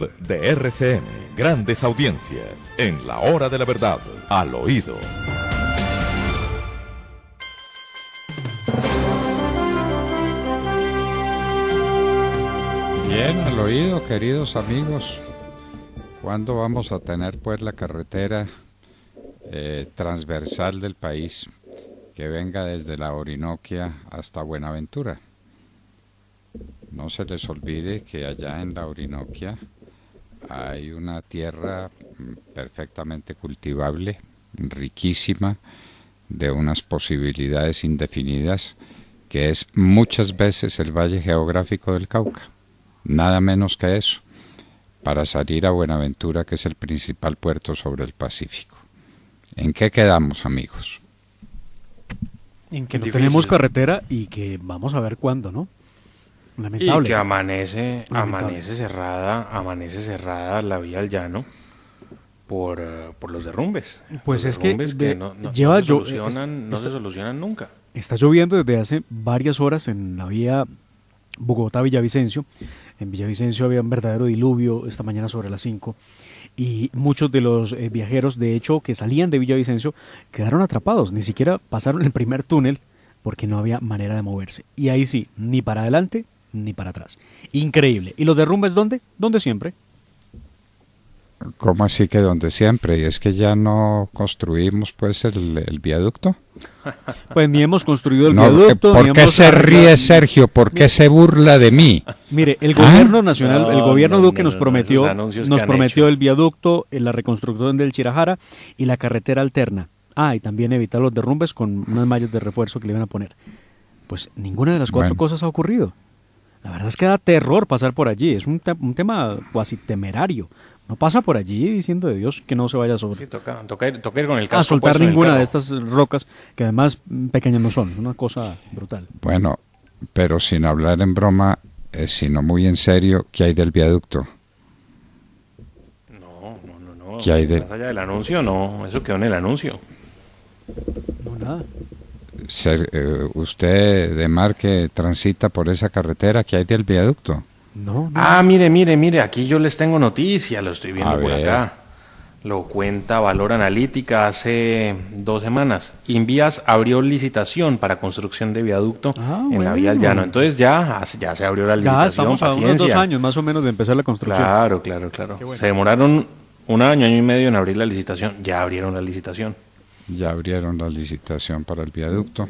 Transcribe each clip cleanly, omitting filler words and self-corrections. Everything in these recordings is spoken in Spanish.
De RCN, grandes audiencias, en la hora de la verdad, al oído. Bien, al oído, queridos amigos. ¿Cuándo vamos a tener pues la carretera transversal del país que venga desde la Orinoquia hasta Buenaventura? No se les olvide que allá en la Orinoquia hay una tierra perfectamente cultivable, riquísima, de unas posibilidades indefinidas, que es muchas veces el valle geográfico del Cauca, nada menos que eso, para salir a Buenaventura, que es el principal puerto sobre el Pacífico. ¿En qué quedamos, amigos? En que no tenemos carretera y que vamos a ver cuándo, ¿no? Lamentable. Y que amanece cerrada la vía al llano por los derrumbes. Pues los es derrumbes que no se solucionan nunca. Está lloviendo desde hace varias horas en la vía Bogotá-Villavicencio. En Villavicencio había un verdadero diluvio esta mañana sobre las 5 y muchos de los viajeros, de hecho, que salían de Villavicencio quedaron atrapados, ni siquiera pasaron el primer túnel porque no había manera de moverse. Y ahí sí, ni para adelante ni para atrás. Increíble. ¿Y los derrumbes dónde? Donde siempre. ¿Cómo así que donde siempre? ¿Y es que ya no construimos pues el viaducto? Pues ni hemos construido el viaducto. ¿Por qué se ríe Sergio? ¿Por qué se burla de mí? Mire, el gobierno nacional, el gobierno Duque nos prometió el viaducto, la reconstrucción del Chirajara y la carretera alterna. Y también evitar los derrumbes con unas mallas de refuerzo que le iban a poner. Pues ninguna de las cuatro cosas ha ocurrido. La verdad es que da terror pasar por allí, es un tema cuasi temerario. No pasa por allí diciendo de Dios que no se vaya sobre. Sí, toca ir con el casco a soltar ninguna de estas rocas, que además pequeñas no son, es una cosa brutal. Bueno, pero sin hablar en broma, sino muy en serio, ¿qué hay del viaducto? No. ¿Qué hay más allá del anuncio, no, eso quedó en el anuncio. No, nada. Usted, de mar que transita por esa carretera, ¿qué hay del viaducto? No. Mire, aquí yo les tengo noticia, lo estoy viendo por acá. Lo cuenta Valor Analítica hace 2 semanas. Invías abrió licitación para construcción de viaducto en la vía al llano. Entonces ya se abrió la licitación. Estamos a unos 2 años más o menos de empezar la construcción. Claro. Bueno. Se demoraron 1 año y medio en abrir la licitación. Ya abrieron la licitación. Ya abrieron la licitación para el viaducto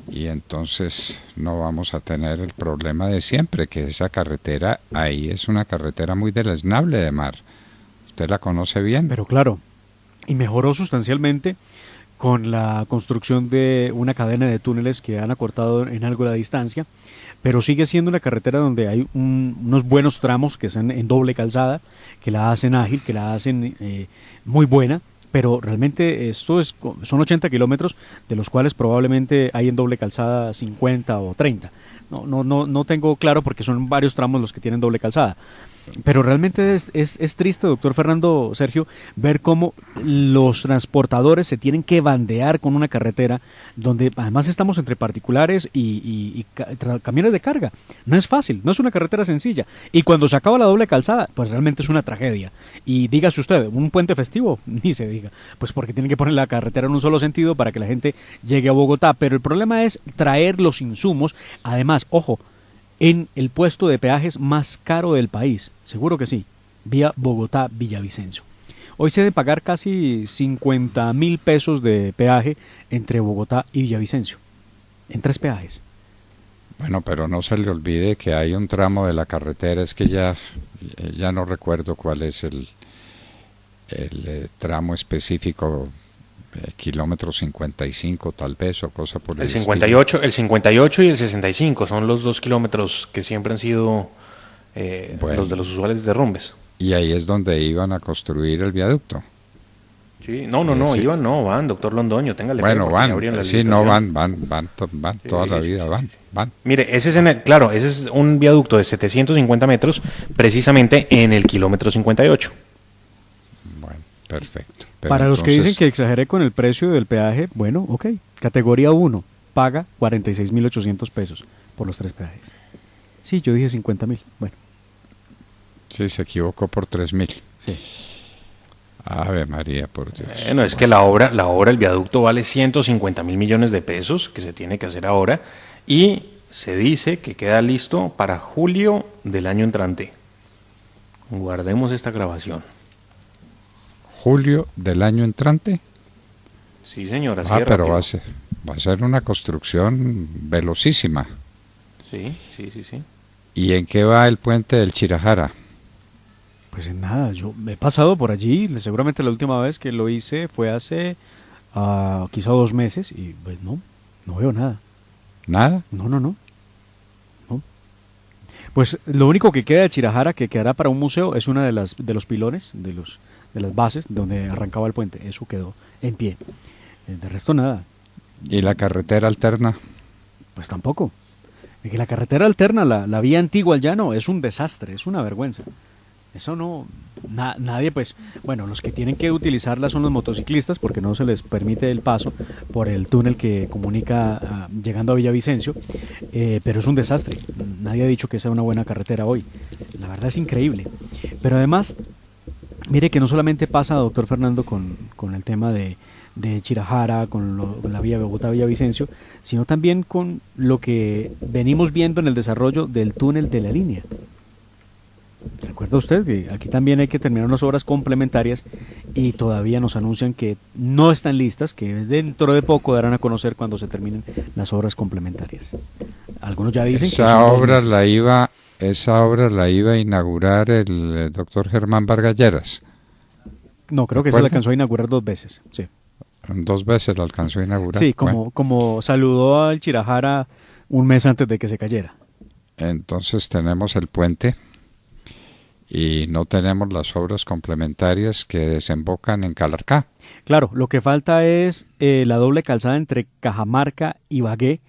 y entonces no vamos a tener el problema de siempre, que esa carretera ahí es una carretera muy deleznable de mar. ¿Usted la conoce bien? Pero claro, y mejoró sustancialmente con la construcción de una cadena de túneles que han acortado en algo la distancia, pero sigue siendo una carretera donde hay unos buenos tramos que están en doble calzada, que la hacen ágil, que la hacen muy buena. Pero realmente son 80 kilómetros, de los cuales probablemente hay en doble calzada 50 o 30. No tengo claro porque son varios tramos los que tienen doble calzada. Pero realmente es triste, doctor Fernando, Sergio, ver cómo los transportadores se tienen que bandear con una carretera donde además estamos entre particulares y camiones de carga. No es fácil, no es una carretera sencilla. Y cuando se acaba la doble calzada, pues realmente es una tragedia. Y dígase usted, un puente festivo, ni se diga, pues porque tienen que poner la carretera en un solo sentido para que la gente llegue a Bogotá. Pero el problema es traer los insumos, además, ojo, en el puesto de peajes más caro del país, seguro que sí, vía Bogotá-Villavicencio. Hoy se debe pagar casi 50.000 pesos de peaje entre Bogotá y Villavicencio, en 3 peajes. Bueno, pero no se le olvide que hay un tramo de la carretera, es que ya no recuerdo cuál es el tramo específico, kilómetro 55 tal vez, o cosa por el 58, el 58 y el 65 son los 2 kilómetros que siempre han sido los de los usuales derrumbes. Y ahí es donde iban a construir el viaducto. Sí, no, van, doctor Londoño, téngale. Bueno, van toda la vida, van. Mire, ese es un viaducto de 750 metros, precisamente en el kilómetro 58. Bueno, perfecto. Para los que dicen que exageré con el precio del peaje, bueno, ok. Categoría 1, paga 46.800 pesos por los 3 peajes. Sí, yo dije 50.000, bueno. Sí, se equivocó por 3.000. Sí. Ave María, por Dios. Bueno, es que la obra, el viaducto vale 150.000 millones de pesos, que se tiene que hacer ahora, y se dice que queda listo para julio del año entrante. Guardemos esta grabación. ¿Julio del año entrante? Sí, señora. Pero va a ser una construcción velocísima. Sí. ¿Y en qué va el puente del Chirajara? Pues en nada, yo me he pasado por allí, seguramente la última vez que lo hice fue hace quizá 2 meses y pues no veo nada. ¿Nada? No. Pues lo único que queda de Chirajara, que quedará para un museo, es una de los pilones, de las bases donde arrancaba el puente. Eso quedó en pie. De resto nada. ¿Y la carretera alterna? Pues tampoco. Es que la carretera alterna, la vía antigua al llano, es un desastre, es una vergüenza. Eso no, nadie pues, bueno, los que tienen que utilizarla son los motociclistas porque no se les permite el paso por el túnel que comunica llegando a Villavicencio, pero es un desastre. Nadie ha dicho que sea una buena carretera hoy. La verdad es increíble. Pero además, mire que no solamente pasa, doctor Fernando, con el tema de Chirajara, con la vía Bogotá-Villavicencio, sino también con lo que venimos viendo en el desarrollo del túnel de la línea. ¿Recuerda usted que aquí también hay que terminar unas obras complementarias y todavía nos anuncian que no están listas, que dentro de poco darán a conocer cuando se terminen las obras complementarias? Algunos ya dicen esa obra la iba a inaugurar el doctor Germán Vargas Lleras. No, creo que se la alcanzó a inaugurar 2 veces, sí. 2 veces la alcanzó a inaugurar. Sí, como saludó al Chirajara un mes antes de que se cayera. Entonces tenemos el puente y no tenemos las obras complementarias que desembocan en Calarcá. Claro, lo que falta es la doble calzada entre Cajamarca y Bagué,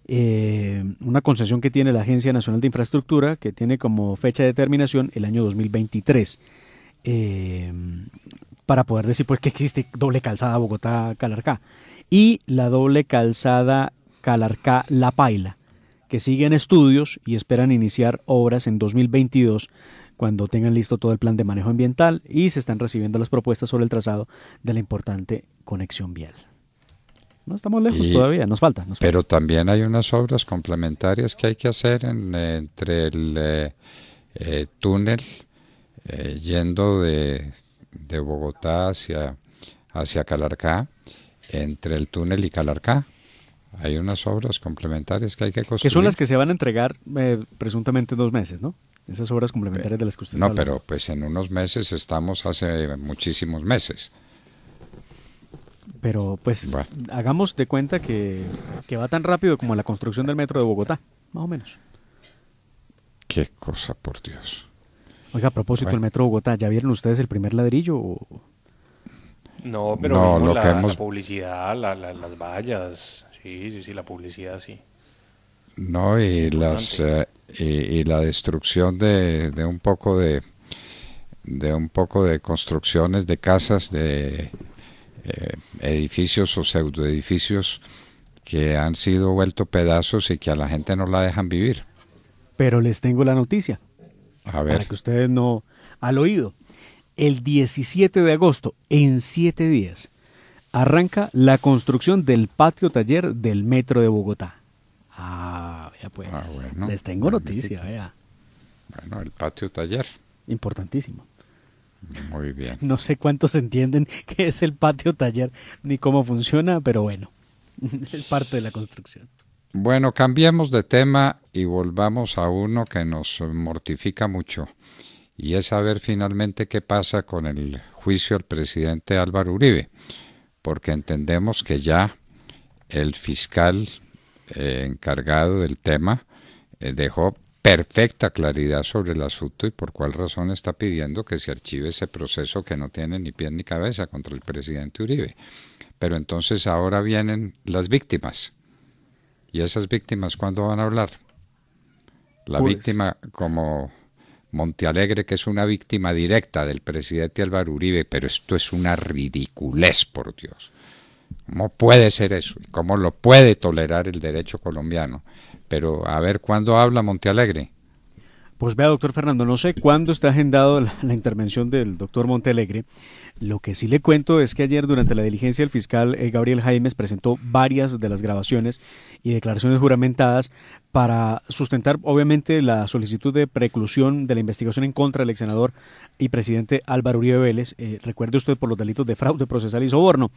una concesión que tiene la Agencia Nacional de Infraestructura, que tiene como fecha de terminación el año 2023, para poder decir pues que existe doble calzada Bogotá-Calarcá, y la doble calzada Calarcá-La Paila, que sigue en estudios y esperan iniciar obras en 2022, cuando tengan listo todo el plan de manejo ambiental y se están recibiendo las propuestas sobre el trazado de la importante conexión vial. No estamos lejos todavía, nos falta. Pero también hay unas obras complementarias que hay que hacer entre el túnel yendo de Bogotá hacia Calarcá, entre el túnel y Calarcá. Hay unas obras complementarias que hay que construir. Que son las que se van a entregar presuntamente en 2 meses, ¿no? Esas obras complementarias de las que usted está hablando. No, pero pues en unos meses estamos hace muchísimos meses. Pero pues hagamos de cuenta que va tan rápido como la construcción del metro de Bogotá, más o menos. Qué cosa, por Dios. Oiga, a propósito del metro de Bogotá, ¿ya vieron ustedes el primer ladrillo? No, pero vimos la publicidad, las vallas, sí, la publicidad, sí. No, y y la destrucción de un poco de construcciones de casas, de edificios o pseudoedificios que han sido vuelto pedazos y que a la gente no la dejan vivir. Pero les tengo la noticia. A ver. Para que ustedes no... Al oído. El 17 de agosto, en 7 días, arranca la construcción del patio taller del metro de Bogotá. Vea pues. Bueno, les tengo noticia, vea. Bueno, el patio taller. Importantísimo. Muy bien. No sé cuántos entienden qué es el patio taller ni cómo funciona, pero bueno, es parte de la construcción. Bueno, cambiemos de tema y volvamos a uno que nos mortifica mucho, y es saber finalmente qué pasa con el juicio al presidente Álvaro Uribe, porque entendemos que ya el fiscal encargado del tema dejó perfecta claridad sobre el asunto y por cuál razón está pidiendo que se archive ese proceso que no tiene ni pies ni cabeza contra el presidente Uribe. Pero entonces ahora vienen las víctimas. ¿Y esas víctimas cuándo van a hablar? La víctima como Montealegre, que es una víctima directa del presidente Álvaro Uribe, pero esto es una ridiculez, por Dios. ¿Cómo puede ser eso? ¿Cómo lo puede tolerar el derecho colombiano? Pero a ver, ¿cuándo habla Montealegre? Pues vea, doctor Fernando, no sé cuándo está agendado la intervención del doctor Montealegre. Lo que sí le cuento es que ayer durante la diligencia el fiscal Gabriel Jaimes presentó varias de las grabaciones y declaraciones juramentadas para sustentar obviamente la solicitud de preclusión de la investigación en contra del ex senador y presidente Álvaro Uribe Vélez, recuerde usted, por los delitos de fraude procesal y soborno.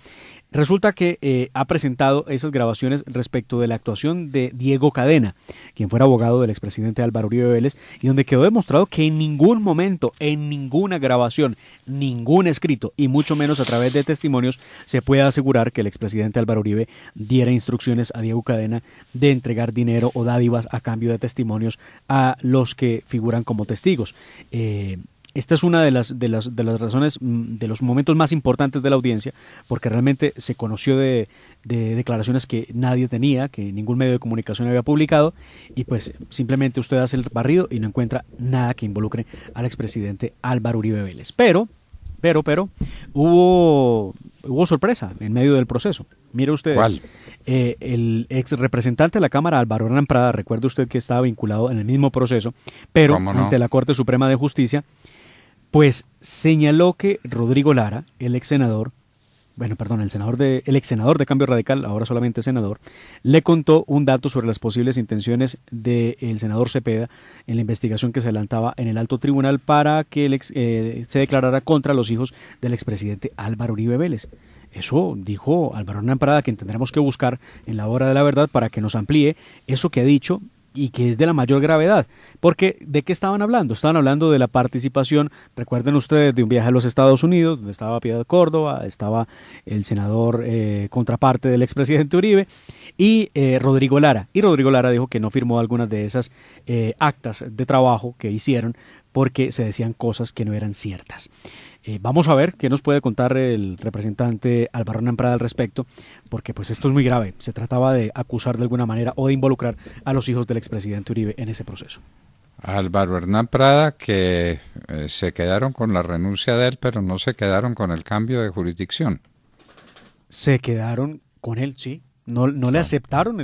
Resulta que ha presentado esas grabaciones respecto de la actuación de Diego Cadena, quien fuera abogado del expresidente Álvaro Uribe Vélez, y donde quedó demostrado que en ningún momento, en ninguna grabación, ningún escrito, y mucho menos a través de testimonios, se puede asegurar que el expresidente Álvaro Uribe diera instrucciones a Diego Cadena de entregar dinero o dádivas a cambio de testimonios a los que figuran como testigos. Esta es una de las razones, de los momentos más importantes de la audiencia, porque realmente se conoció de declaraciones que nadie tenía, que ningún medio de comunicación había publicado, y pues simplemente usted hace el barrido y no encuentra nada que involucre al expresidente Álvaro Uribe Vélez. Pero hubo sorpresa en medio del proceso. Mire usted. ¿Cuál? El ex representante de la Cámara, Álvaro Hernán Prada, recuerde usted que estaba vinculado en el mismo proceso, pero ante la Corte Suprema de Justicia, pues señaló que Rodrigo Lara, el ex senador de Cambio Radical, ahora solamente senador, le contó un dato sobre las posibles intenciones del senador Cepeda en la investigación que se adelantaba en el alto tribunal para que se declarara contra los hijos del expresidente Álvaro Uribe Vélez. Eso dijo Álvaro Hernán Prada, que tendremos que buscar en la hora de la verdad para que nos amplíe eso que ha dicho y que es de la mayor gravedad. Porque, ¿de qué estaban hablando? Estaban hablando de la participación, recuerden ustedes, de un viaje a los Estados Unidos, donde estaba Piedad Córdoba, estaba el senador contraparte del expresidente Uribe, y Rodrigo Lara. Y Rodrigo Lara dijo que no firmó algunas de esas actas de trabajo que hicieron porque se decían cosas que no eran ciertas. Vamos a ver qué nos puede contar el representante Álvaro Hernán Prada al respecto, porque pues esto es muy grave. Se trataba de acusar de alguna manera o de involucrar a los hijos del expresidente Uribe en ese proceso. Álvaro Hernán Prada, que se quedaron con la renuncia de él, pero no se quedaron con el cambio de jurisdicción. Se quedaron con él, sí. No le aceptaron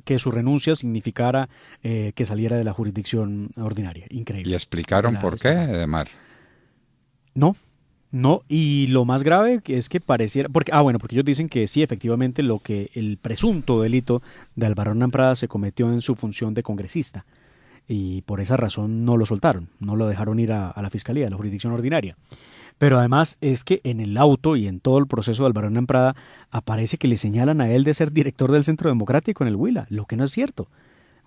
que su renuncia significara que saliera de la jurisdicción ordinaria. Increíble. ¿Y explicaron por qué, Edemar? No, y lo más grave es que pareciera, porque ellos dicen que sí, efectivamente, el presunto delito de Álvaro Hernán Prada se cometió en su función de congresista, y por esa razón no lo soltaron, no lo dejaron ir a la fiscalía, a la jurisdicción ordinaria. Pero además es que en el auto y en todo el proceso de Álvaro Hernán Prada aparece que le señalan a él de ser director del Centro Democrático en el Huila, lo que no es cierto.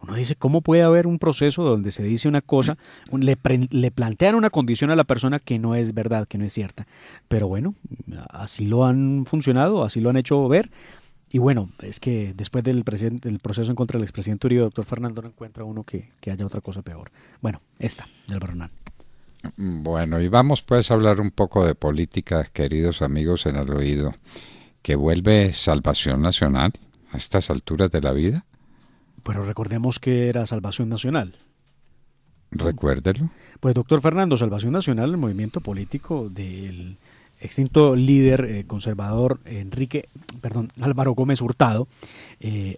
Uno dice, ¿cómo puede haber un proceso donde se dice una cosa, le plantean una condición a la persona que no es verdad, que no es cierta? Pero bueno, así lo han funcionado, así lo han hecho ver. Y bueno, es que después del proceso en contra del expresidente Uribe, doctor Fernando, no encuentra uno que haya otra cosa peor. Bueno, esta, de Álvaro Hernán. Bueno, y vamos pues a hablar un poco de política, queridos amigos en el oído. ¿Que vuelve Salvación Nacional a estas alturas de la vida? Pero recordemos que era Salvación Nacional. Recuérdelo. Pues doctor Fernando, Salvación Nacional, el movimiento político del extinto líder conservador Álvaro Gómez Hurtado,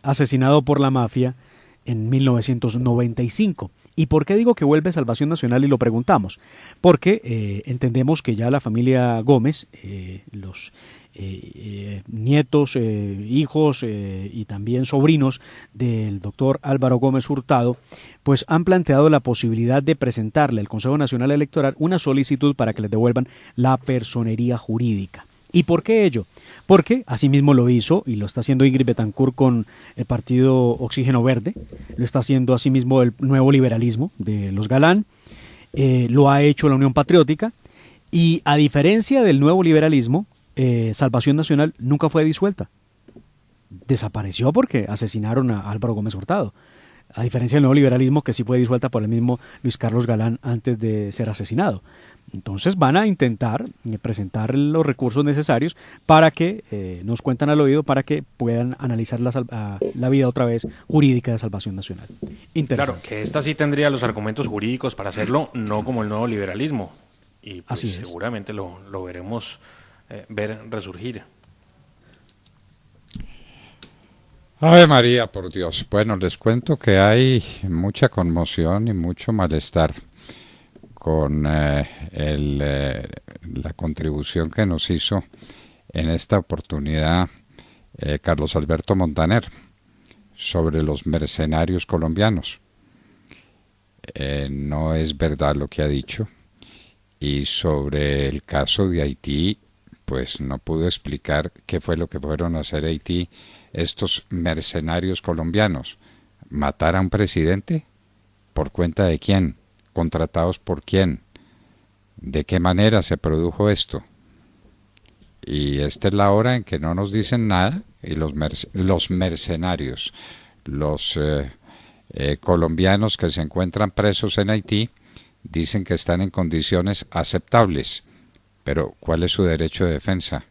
asesinado por la mafia en 1995. ¿Y por qué digo que vuelve Salvación Nacional? Y lo preguntamos. Porque entendemos que ya la familia Gómez, los nietos, hijos y también sobrinos del doctor Álvaro Gómez Hurtado, pues han planteado la posibilidad de presentarle al Consejo Nacional Electoral una solicitud para que les devuelvan la personería jurídica. ¿Y por qué ello? Porque asimismo lo hizo y lo está haciendo Ingrid Betancourt con el partido Oxígeno Verde, lo está haciendo asimismo el Nuevo Liberalismo de los Galán, lo ha hecho la Unión Patriótica, y a diferencia del Nuevo Liberalismo, Salvación Nacional nunca fue disuelta. Desapareció porque asesinaron a Álvaro Gómez Hurtado. A diferencia del Nuevo Liberalismo, que sí fue disuelta por el mismo Luis Carlos Galán antes de ser asesinado. Entonces van a intentar presentar los recursos necesarios para que nos cuentan al oído, para que puedan analizar la vida otra vez jurídica de Salvación Nacional. Claro, que esta sí tendría los argumentos jurídicos para hacerlo, no como el Nuevo Liberalismo. Y pues seguramente lo veremos ver resurgir. Ave María, por Dios. Bueno, les cuento que hay mucha conmoción y mucho malestar con la contribución que nos hizo en esta oportunidad Carlos Alberto Montaner sobre los mercenarios colombianos. No es verdad lo que ha dicho. Y sobre el caso de Haití, pues no pudo explicar qué fue lo que fueron a hacer Haití estos mercenarios colombianos. ¿Matar a un presidente? ¿Por cuenta de quién? ¿Contratados por quién? ¿De qué manera se produjo esto? Y esta es la hora en que no nos dicen nada y los mercenarios, los colombianos que se encuentran presos en Haití, dicen que están en condiciones aceptables. Pero ¿cuál es su derecho de defensa?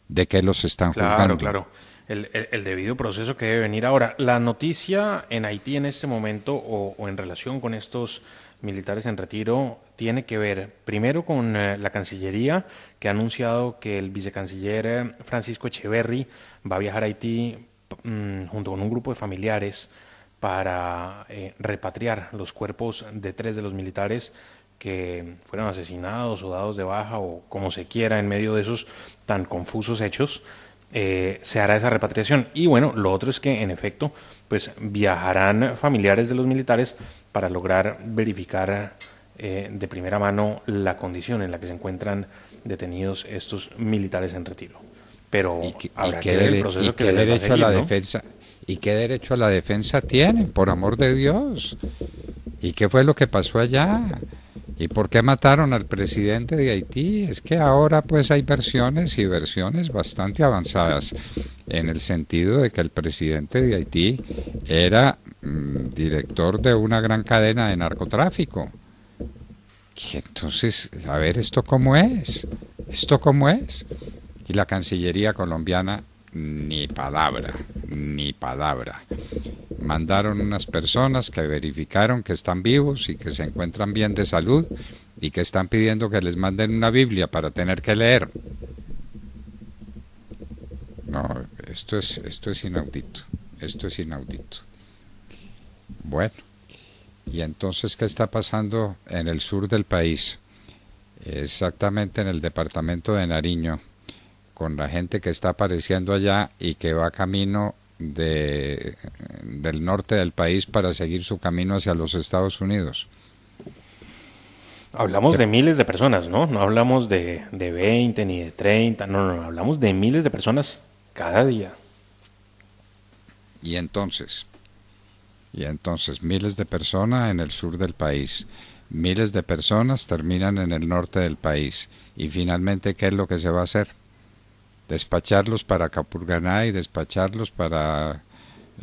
¿De qué los están juzgando? Claro. El debido proceso que debe venir ahora. La noticia en Haití en este momento o en relación con estos militares en retiro tiene que ver primero con la Cancillería, que ha anunciado que el vicecanciller Francisco Echeverry va a viajar a Haití junto con un grupo de familiares para repatriar los cuerpos de 3 de los militares que fueron asesinados o dados de baja o como se quiera en medio de esos tan confusos hechos. Se hará esa repatriación. Y bueno, lo otro es que en efecto pues viajarán familiares de los militares para lograr verificar de primera mano la condición en la que se encuentran detenidos estos militares en retiro. Pero habrá que ver el proceso que se les va a seguir, ¿no? Defensa, ¿y qué derecho a la defensa tienen, por amor de Dios? ¿Y qué fue lo que pasó allá? ¿Y por qué mataron al presidente de Haití? Es que ahora pues hay versiones y versiones bastante avanzadas en el sentido de que el presidente de Haití era director de una gran cadena de narcotráfico. Y entonces, a ver, ¿esto cómo es? ¿Esto cómo es? Y la Cancillería colombiana, ni palabra. Mandaron unas personas que verificaron que están vivos y que se encuentran bien de salud y que están pidiendo que les manden una Biblia para tener que leer. No, esto es inaudito. Esto es inaudito. Bueno, y entonces, ¿qué está pasando en el sur del país? Exactamente en el departamento de Nariño, con la gente que está apareciendo allá y que va camino del norte del país para seguir su camino hacia los Estados Unidos. Hablamos de miles de personas, ¿no? No hablamos de 20 ni de 30, no, hablamos de miles de personas cada día. Y entonces, miles de personas en el sur del país, miles de personas terminan en el norte del país. Y finalmente, ¿qué es lo que se va a hacer? Despacharlos para Capurganá y despacharlos para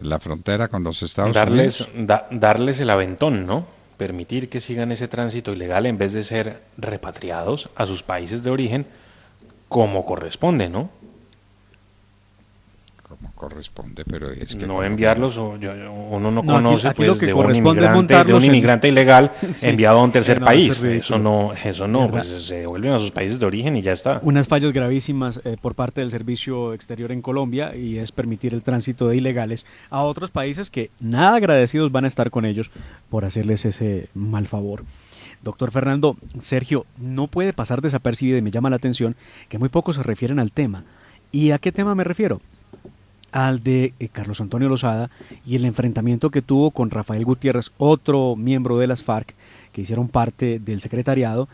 la frontera con los Estados Unidos. Darles el aventón, ¿no? Permitir que sigan ese tránsito ilegal en vez de ser repatriados a sus países de origen como corresponde, ¿no? Como corresponde, pero es que no enviarlos, uno no conoce aquí pues de un inmigrante ilegal sí, enviado a un tercer país. Eso no, pues se devuelven a sus países de origen y ya está. Unas fallas gravísimas por parte del servicio exterior en Colombia y es permitir el tránsito de ilegales a otros países que nada agradecidos van a estar con ellos por hacerles ese mal favor. Doctor Fernando, Sergio, no puede pasar desapercibido y me llama la atención que muy pocos se refieren al tema. ¿Y a qué tema me refiero? Al de Carlos Antonio Lozada y el enfrentamiento que tuvo con Rafael Gutiérrez, otro miembro de las FARC que hicieron parte del secretariado,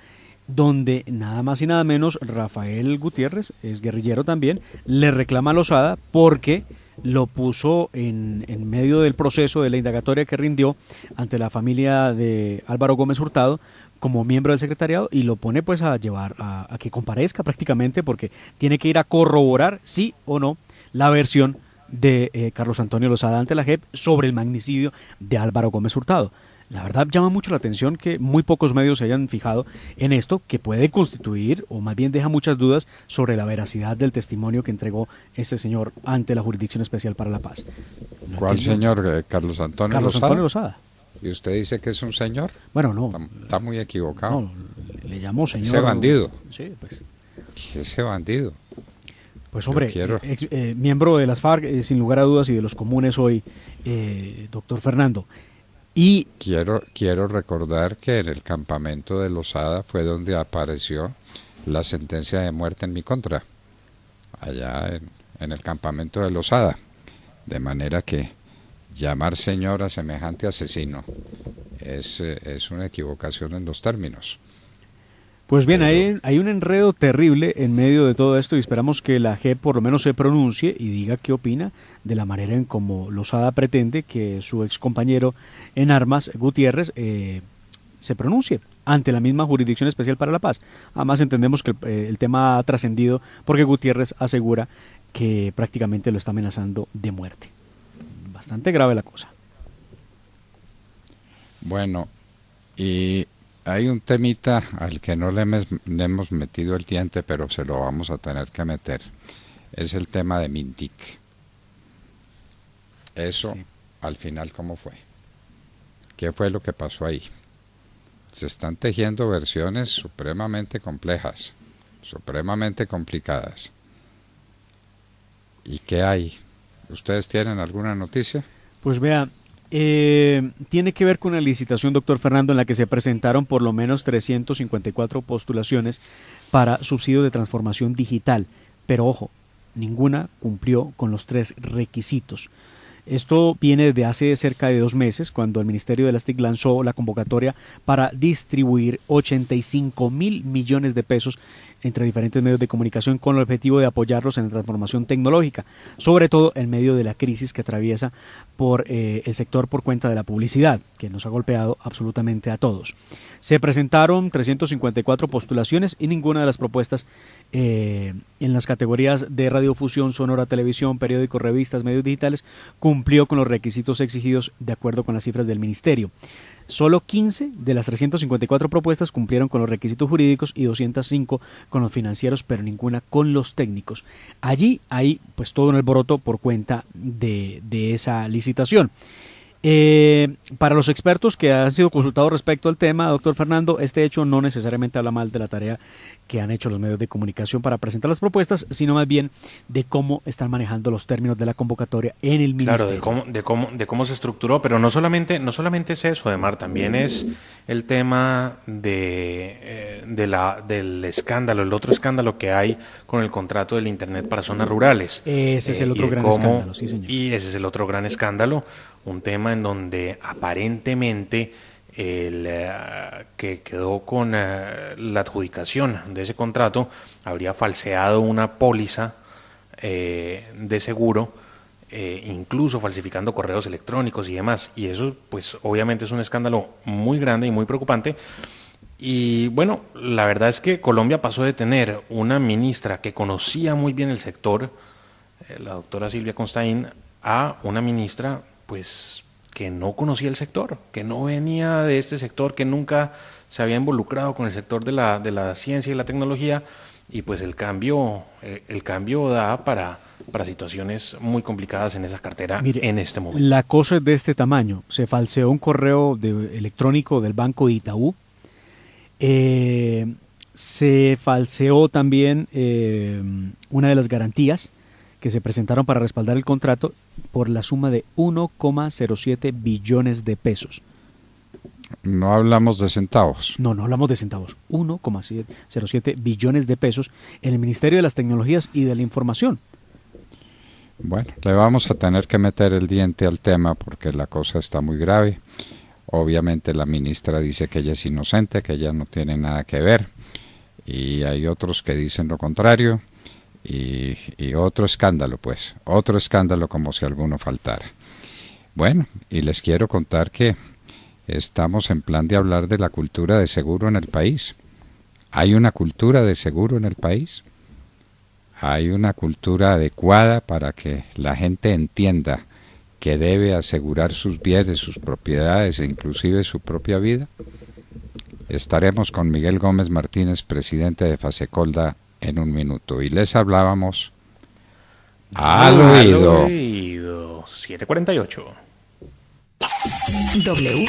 donde nada más y nada menos Rafael Gutiérrez, es guerrillero también, le reclama a Lozada porque lo puso en medio del proceso de la indagatoria que rindió ante la familia de Álvaro Gómez Hurtado como miembro del secretariado y lo pone pues a llevar a que comparezca prácticamente porque tiene que ir a corroborar sí o no la versión de Carlos Antonio Lozada ante la JEP sobre el magnicidio de Álvaro Gómez Hurtado. La verdad llama mucho la atención que muy pocos medios se hayan fijado en esto, que puede constituir, o más bien deja muchas dudas sobre la veracidad del testimonio que entregó este señor ante la Jurisdicción Especial para la Paz. ¿Cuál señor? ¿Carlos Antonio Carlos Lozada? Antonio Lozada. ¿Y usted dice que es un señor? Bueno, no. Está muy equivocado. No, le llamó señor. Ese bandido. Sí, pues. Ese bandido. Pues hombre, miembro de las FARC, sin lugar a dudas, y de los comunes hoy, doctor Fernando. Y quiero recordar que en el campamento de Lozada fue donde apareció la sentencia de muerte en mi contra, allá en el campamento de Lozada. De manera que llamar señor a semejante asesino es una equivocación en los términos. Pues bien, hay un enredo terrible en medio de todo esto y esperamos que la JEP por lo menos se pronuncie y diga qué opina de la manera en cómo Lozada pretende que su ex compañero en armas, Gutiérrez, se pronuncie ante la misma Jurisdicción Especial para la Paz. Además entendemos que el tema ha trascendido porque Gutiérrez asegura que prácticamente lo está amenazando de muerte. Bastante grave la cosa. Bueno, y hay un temita al que no le hemos metido el diente, pero se lo vamos a tener que meter. Es el tema de Mintic. Eso, sí. Al final, ¿cómo fue? ¿Qué fue lo que pasó ahí? Se están tejiendo versiones supremamente complejas, supremamente complicadas. ¿Y qué hay? ¿Ustedes tienen alguna noticia? Pues vea, tiene que ver con la licitación, doctor Fernando, en la que se presentaron por lo menos 354 postulaciones para subsidio de transformación digital. Pero ojo, ninguna cumplió con los 3 requisitos. Esto viene desde hace cerca de 2 meses, cuando el Ministerio de las TIC lanzó la convocatoria para distribuir 85.000 millones de pesos entre diferentes medios de comunicación con el objetivo de apoyarlos en la transformación tecnológica, sobre todo en medio de la crisis que atraviesa por el sector por cuenta de la publicidad, que nos ha golpeado absolutamente a todos. Se presentaron 354 postulaciones y ninguna de las propuestas en las categorías de radiodifusión, sonora, televisión, periódicos, revistas, medios digitales cumplió con los requisitos exigidos de acuerdo con las cifras del Ministerio. Solo 15 de las 354 propuestas cumplieron con los requisitos jurídicos y 205 con los financieros, pero ninguna con los técnicos. Allí hay pues todo un alboroto por cuenta de esa licitación. Para los expertos que han sido consultados respecto al tema, doctor Fernando, este hecho no necesariamente habla mal de la tarea que han hecho los medios de comunicación para presentar las propuestas, sino más bien de cómo están manejando los términos de la convocatoria en el Ministerio. Claro, de cómo se estructuró, pero no solamente es eso, Ademar, también es el tema del escándalo, el otro escándalo que hay con el contrato del Internet para zonas rurales. Ese es el otro gran escándalo, sí, señor. Y ese es el otro gran escándalo, un tema en donde aparentemente el que quedó con la adjudicación de ese contrato habría falseado una póliza de seguro, incluso falsificando correos electrónicos y demás, y eso pues obviamente es un escándalo muy grande y muy preocupante. Y bueno, la verdad es que Colombia pasó de tener una ministra que conocía muy bien el sector, la doctora Silvia Constaín, a una ministra pues que no conocía el sector, que no venía de este sector, que nunca se había involucrado con el sector de la ciencia y la tecnología, y pues el cambio da para situaciones muy complicadas en esa cartera. Mire, en este momento. La cosa es de este tamaño. Se falseó un correo electrónico del Banco de Itaú, se falseó también una de las garantías que se presentaron para respaldar el contrato por la suma de 1,07 billones de pesos. No hablamos de centavos. No hablamos de centavos. 1,07 billones de pesos en el Ministerio de las Tecnologías y de la Información. Bueno, le vamos a tener que meter el diente al tema porque la cosa está muy grave. Obviamente la ministra dice que ella es inocente, que ella no tiene nada que ver, y hay otros que dicen lo contrario. Y otro escándalo, pues, otro escándalo como si alguno faltara. Bueno, y les quiero contar que estamos en plan de hablar de la cultura de seguro en el país. ¿Hay una cultura de seguro en el país? ¿Hay una cultura adecuada para que la gente entienda que debe asegurar sus bienes, sus propiedades e inclusive su propia vida? Estaremos con Miguel Gómez Martínez, presidente de Fasecolda, en un minuto, y les hablábamos al oído. 7:48.